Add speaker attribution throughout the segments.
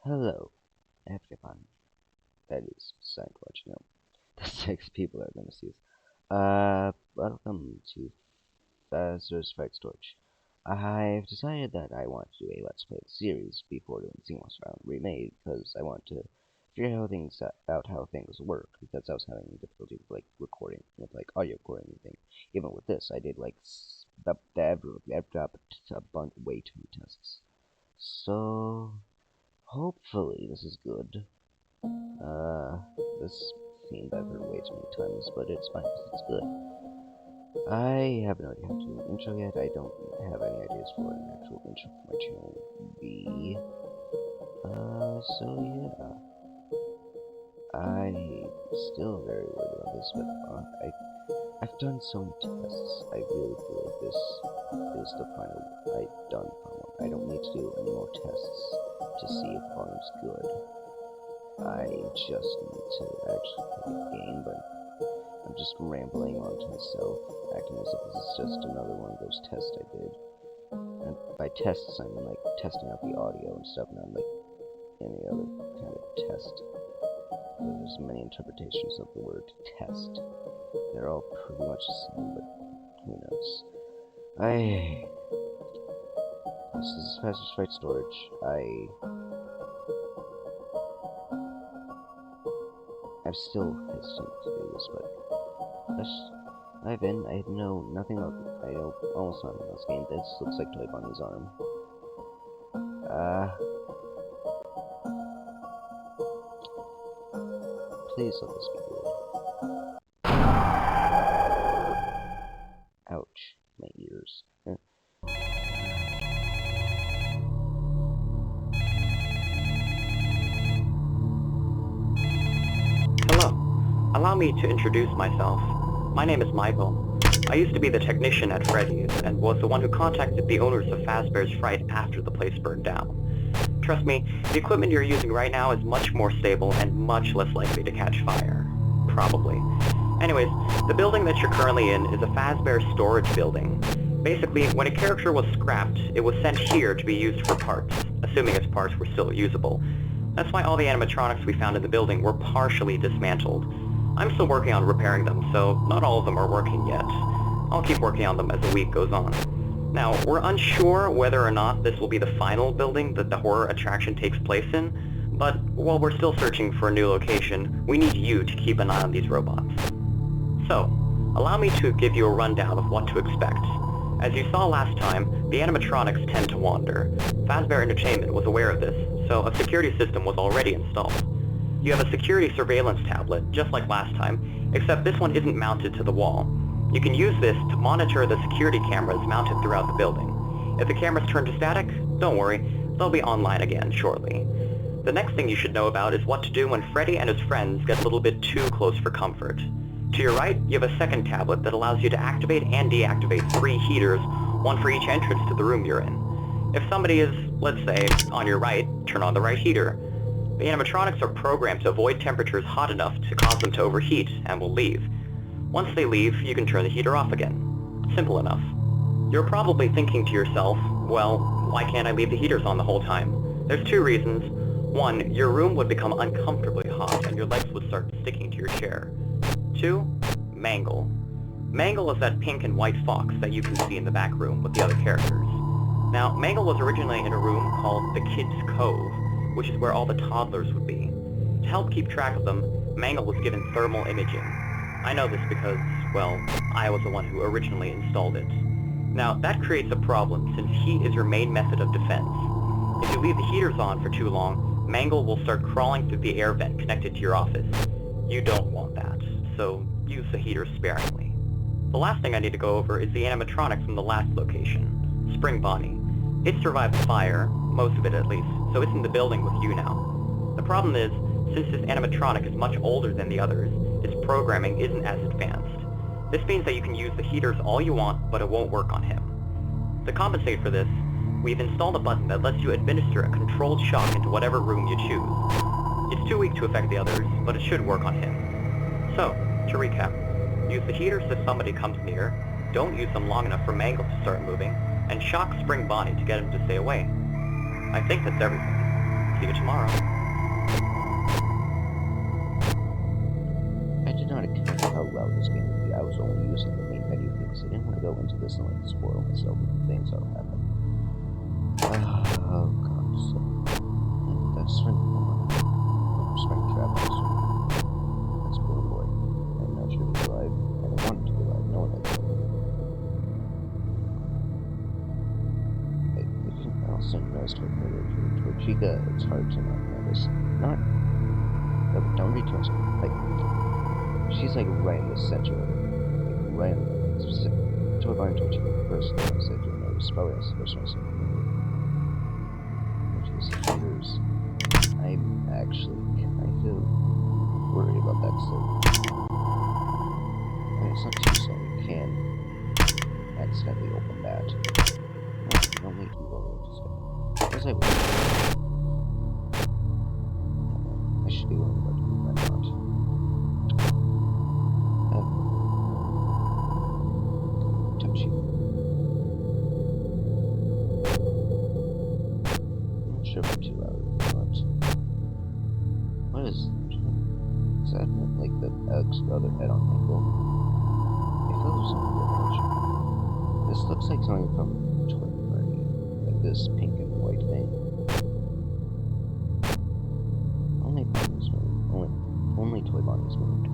Speaker 1: Hello, everyone. That is beside what you know. The six people are gonna see us. Welcome to Fazbear's Fright Storage. I've decided that I want to do a Let's Play of the series before doing Seamless Round Remade, because I want to figure out how things work, because I was having difficulty with, recording, with, audio recording and everything. Even with this, I did, way too many tests. So, hopefully this is good. This theme I've heard way too many times, but it's fine because it's good. I have no idea how to do an intro yet. I don't have any ideas for what an actual intro for my channel would be. So yeah. I'm still very worried about this, but I've done so many tests. I really feel like this is the final. I've done final one. I don't need to do any more tests to see if volume's good. I just need to actually play the game, but I'm just rambling on to myself, acting as if this is just another one of those tests I did. And by tests, I mean testing out the audio and stuff, not any other kind of test. There's many interpretations of the word test. They're all pretty much the same, but who knows. This is Fazbear's Fright Storage. I'm still hesitant to do this, but I know nothing about it. I know almost nothing about this game. This looks like Toy Bunny's arm. Please let this be good. Ouch, my ears.
Speaker 2: Hello. Allow me to introduce myself. My name is Michael. I used to be the technician at Freddy's, and was the one who contacted the owners of Fazbear's Fright after the place burned down. Trust me, the equipment you're using right now is much more stable and much less likely to catch fire. Probably. Anyways, the building that you're currently in is a Fazbear storage building. Basically, when a character was scrapped, it was sent here to be used for parts, assuming its parts were still usable. That's why all the animatronics we found in the building were partially dismantled. I'm still working on repairing them, so not all of them are working yet. I'll keep working on them as the week goes on. Now, we're unsure whether or not this will be the final building that the horror attraction takes place in, but while we're still searching for a new location, we need you to keep an eye on these robots. So, allow me to give you a rundown of what to expect. As you saw last time, the animatronics tend to wander. Fazbear Entertainment was aware of this, so a security system was already installed. You have a security surveillance tablet, just like last time, except this one isn't mounted to the wall. You can use this to monitor the security cameras mounted throughout the building. If the cameras turn to static, don't worry, they'll be online again shortly. The next thing you should know about is what to do when Freddy and his friends get a little bit too close for comfort. To your right, you have a second tablet that allows you to activate and deactivate 3 heaters, one for each entrance to the room you're in. If somebody is, let's say, on your right, turn on the right heater. The animatronics are programmed to avoid temperatures hot enough to cause them to overheat and will leave. Once they leave, you can turn the heater off again. Simple enough. You're probably thinking to yourself, well, why can't I leave the heaters on the whole time? There's 2 reasons. 1, your room would become uncomfortably hot and your legs would start sticking to your chair. 2, Mangle. Mangle is that pink and white fox that you can see in the back room with the other characters. Now, Mangle was originally in a room called the Kids' Cove, which is where all the toddlers would be. To help keep track of them, Mangle was given thermal imaging. I know this because, well, I was the one who originally installed it. Now, that creates a problem since heat is your main method of defense. If you leave the heaters on for too long, Mangle will start crawling through the air vent connected to your office. You don't want that, so use the heaters sparingly. The last thing I need to go over is the animatronic from the last location, Spring Bonnie. It survived the fire, most of it at least, so it's in the building with you now. The problem is, since this animatronic is much older than the others, its programming isn't as advanced. This means that you can use the heaters all you want, but it won't work on him. To compensate for this, we've installed a button that lets you administer a controlled shock into whatever room you choose. It's too weak to affect the others, but it should work on him. So, to recap, use the heaters if somebody comes near, don't use them long enough for Mangle to start moving, and shock Spring Bonnie to get him to stay away. I think that's everything. See you tomorrow.
Speaker 1: I did not account for how loud this game would be. I was only using the main menu because I didn't want to go into this and like spoil myself and things that'll happen. Oh god, so that's spring trap also. That's Boom Boy. I'm not sure he's alive. I don't want him to be alive. No one likes him. I also noticed her Torchica, it's hard to not notice. Don't read too much. Like, she's like right in the center of it. Like, right in the specific. Toy Barn Torchica, the first thing I said you'll notice. Probably that's the first one I said. Which is heaters. I'm actually kind of worried about that, so. I mean, it's not too slow. You can accidentally open that. No, you don't need to be rolling into stuff. As I will. I should be worried about doing that, not. Touchy. I'm not sure if I'm too loud or not. What is that? Like the other head on Michael? I feel there's something different. This looks like something from Toy Party. Like this pink and white thing. Only Bunnies moved. Only Toy Bunnies moved.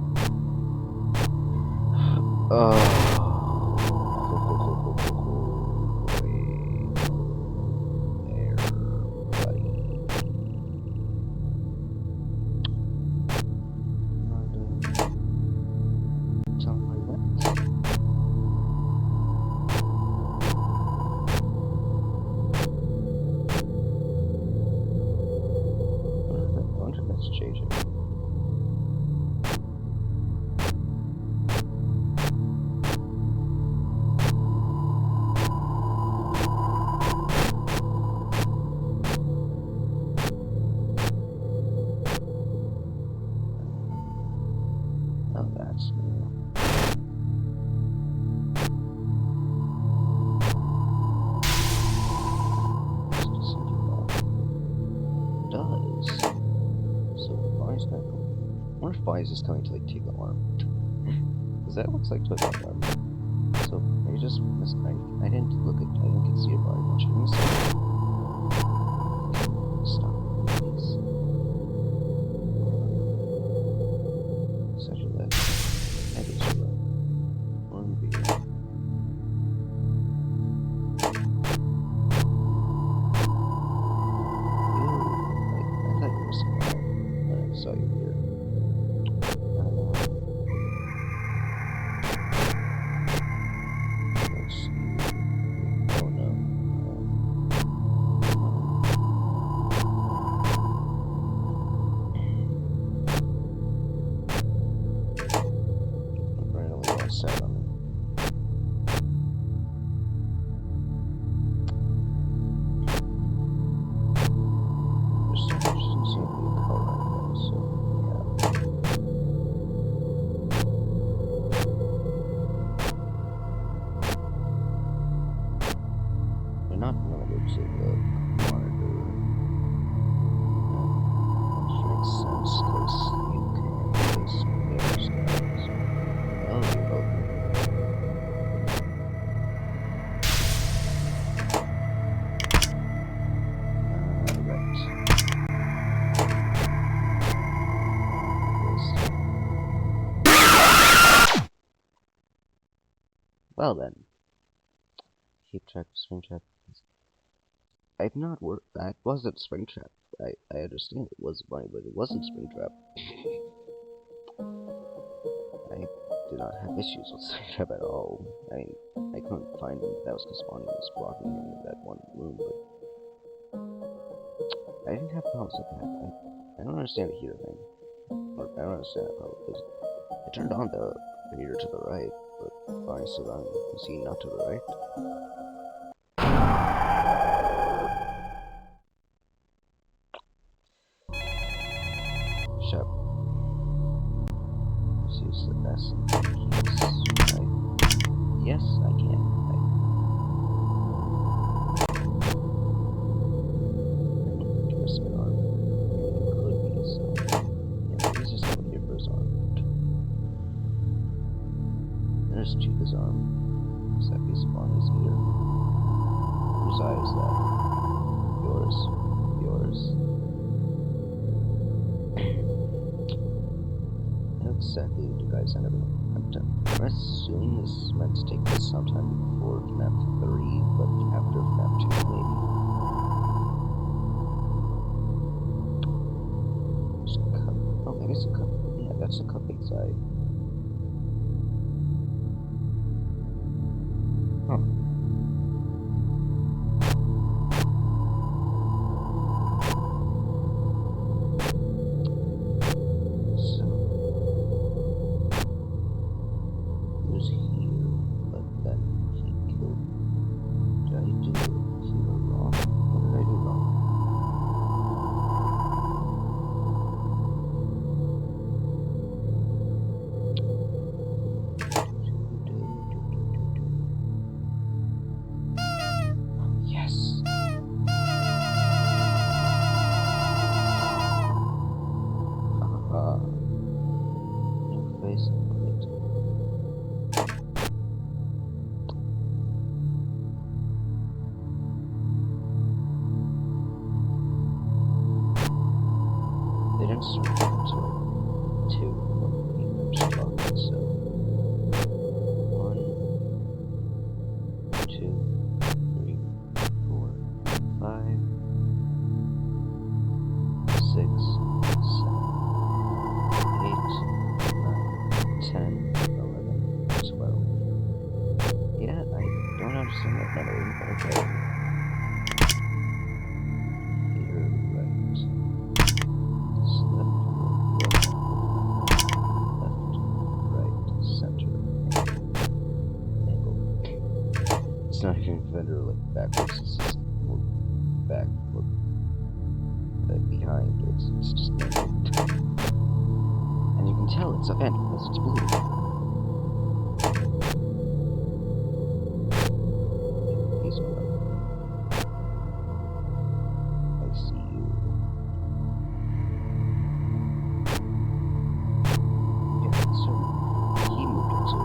Speaker 1: Why is this coming to like take alarm? Because that looks like Toy alarm. So I just missed. I didn't get see it very much. I missed it. Stop, please. Such a that is right. One B. I thought you were somewhere when I saw you here. Not limited to the monitor, which makes sense because you can place their stats. Oh, you're open. Right. Well then, keep track of Springtrap. I've not worked. That wasn't Springtrap. I understand it was funny, but it wasn't Springtrap. I did not have issues with Springtrap at all. I couldn't find him. That was because Bonnie was blocking him in that one room, but I didn't have problems with that. I don't understand the heater thing. Or I don't understand that problem because I turned on the heater to the right, but Bonnie's still on. Is he not to the right? Shut up. Let's use the S and keys. Yes, I can. Twist my arm. First, cheek his arm. Set piece upon his ear. Whose eye is that? Yours. Yours. Exactly what you guys end up I assume this is meant to take place sometime before FNAF 3, but after FNAF 2, maybe. There's a cup. Oh, maybe it's a cup. Yeah, that's a cupcake side. Huh. It's not even fender like backwards, it's just look back, look behind, it's just angled. And you can tell it's a vent because it's blue. He's one. I see you. Yeah, so he moved into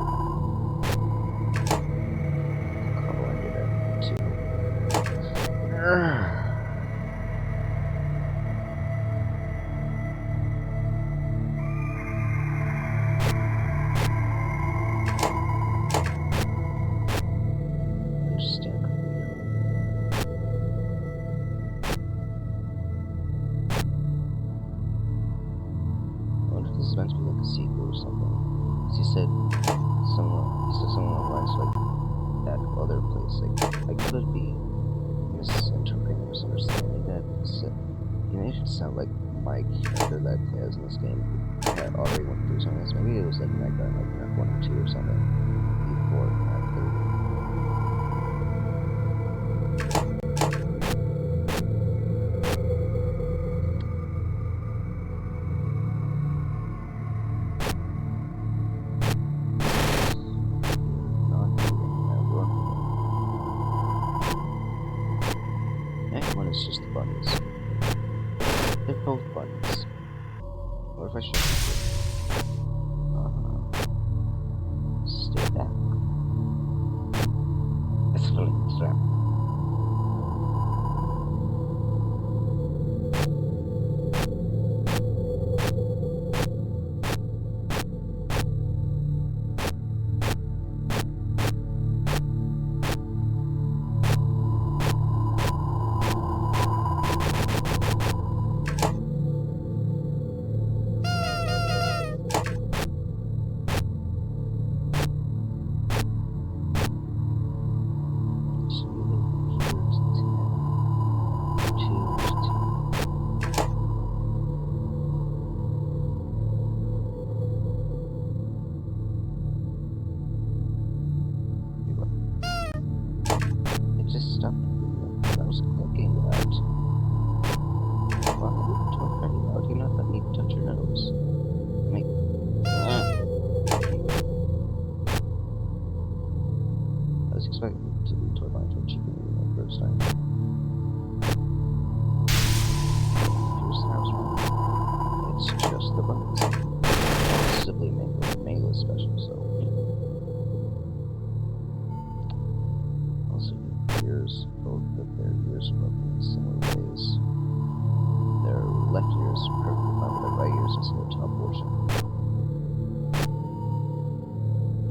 Speaker 1: is meant to be like a sequel or something. Because he said something along the lines like that other place. Like I could be misinterpreting or misunderstanding that. He made it sound like my character that plays in this game had already went through something else. Maybe it was like that guy like FNAF 1 or 2 or something before FNAF 3. It's just the bunnies. They're both bunnies. What if I should stay back? It's a little trap. is perfectly fine with it. Right here is just in the top portion.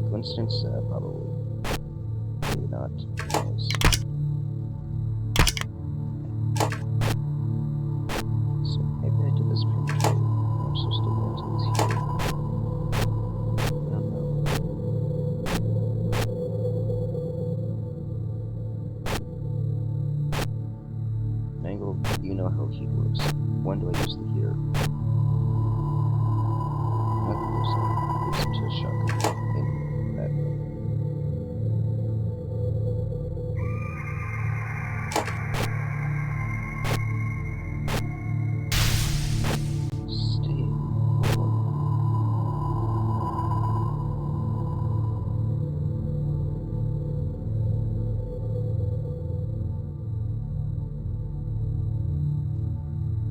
Speaker 1: Coincidence? Probably. Maybe not. Who knows? So maybe I did this prematurely. I'm supposed to wait until it's here. I don't know. Mangle, you know how heat works. When do I use the heater? Not listen to a shock in that way. Stay forward.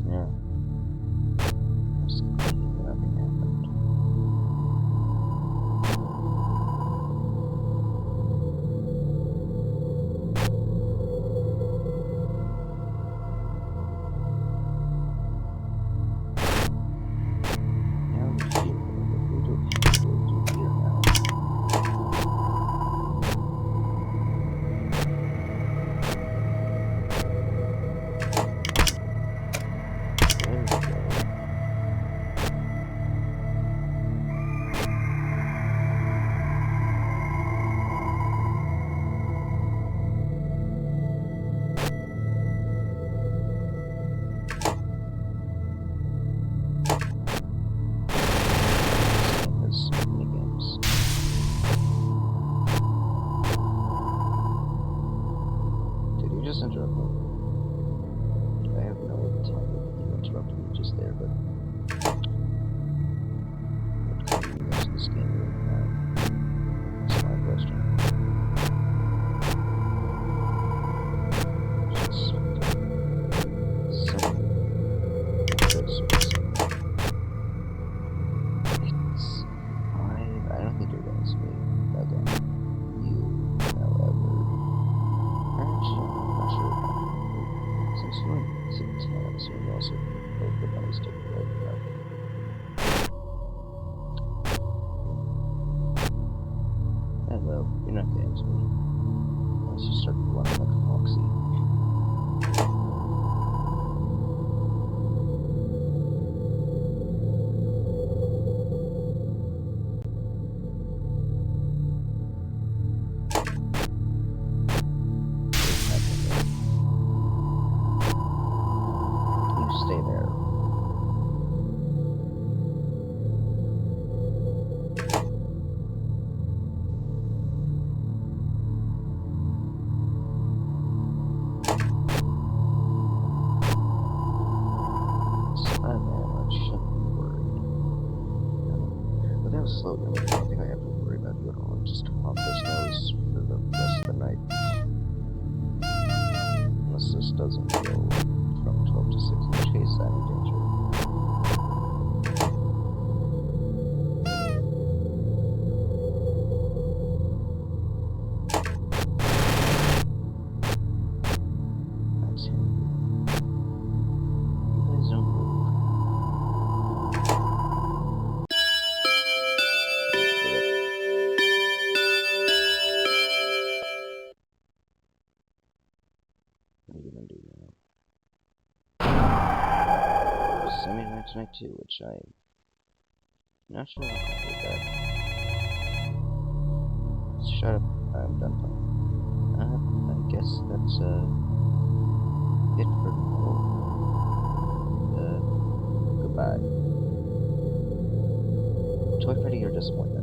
Speaker 1: Yeah. I'm screaming that nothing happened. Now the fear. If we do fear, we'll do fear now. There we go. Same as minigames. Did you just interrupt me? I have no way to tell you that you interrupted me just there, but what kind of use this game really have? That's my question. Just something that's it's I don't think you're gonna see me again. You, however, actually, I'm not sure. Since you went to town, so you also both the bunnies took the right route. And well, you're not getting to me. Unless you start running like a foxy. You stay there. It's fine, man. I shouldn't be worried. Without slow down, I don't think I have to worry about you at all. Just hop this nose for the rest of the night. Unless this doesn't go from 12 to 6, in which case I'm in danger. That's him. You guys don't move. What are you gonna do now? Send me right tonight too, which I'm not sure how to do that. Shut up, I'm done playing. I guess that's it for now. Goodbye. Toy Freddy, you're disappointed.